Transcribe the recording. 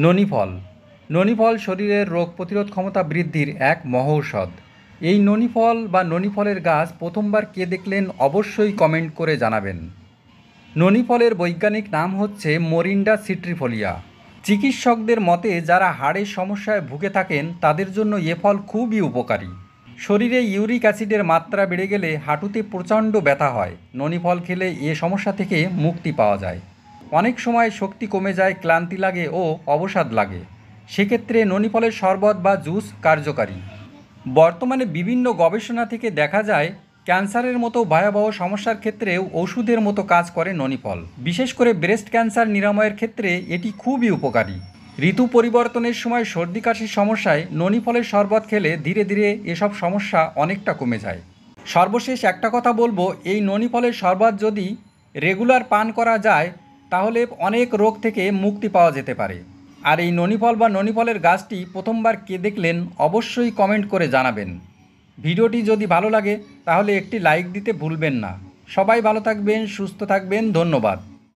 ননি ফল। ননি ফল শরীরের রোগ প্রতিরোধ ক্ষমতা বৃদ্ধির এক মহৌষধ। এই ননি ফল বা ননি ফলের গাছ প্রথমবার কে দেখলেন অবশ্যই কমেন্ট করে জানাবেন। ননি ফলের বৈজ্ঞানিক নাম হচ্ছে মোরিন্ডা সিট্রিফোলিয়া। চিকিৎসকদের মতে যারা হাড়ের সমস্যায় ভুগে থাকেন তাদের জন্য এ ফল খুবই উপকারী। শরীরে ইউরিক অ্যাসিডের মাত্রা বেড়ে গেলে হাঁটুতে প্রচণ্ড ব্যথা হয়, ননি ফল খেলে এ সমস্যা থেকে মুক্তি পাওয়া যায়। অনেক সময় শক্তি কমে যায়, ক্লান্তি লাগে ও অবসাদ লাগে, সেক্ষেত্রে ননি ফলের শরবত বা জুস কার্যকারী। বর্তমানে বিভিন্ন গবেষণা থেকে দেখা যায় ক্যান্সারের মতো ভয়াবহ সমস্যার ক্ষেত্রেও ওষুধের মতো কাজ করে ননি ফল। বিশেষ করে ব্রেস্ট ক্যান্সার নিরাময়ের ক্ষেত্রে এটি খুবই উপকারী। ঋতু পরিবর্তনের সময় সর্দি কাশির সমস্যায় ননি ফলের শরবত খেলে ধীরে ধীরে এসব সমস্যা অনেকটা কমে যায়। সর্বশেষ একটা কথা বলবো, এই ননি ফলের শরবত যদি রেগুলার পান করা যায় তাহলে অনেক রোগ থেকে মুক্তি পাওয়া যেতে পারে। আর এই ননি ফল বা ননি ফলের গাছটি প্রথমবার কে দেখলেন অবশ্যই কমেন্ট করে জানাবেন। ভিডিওটি যদি ভালো লাগে তাহলে একটি লাইক দিতে ভুলবেন না। সবাই ভালো থাকবেন, সুস্থ থাকবেন, ধন্যবাদ।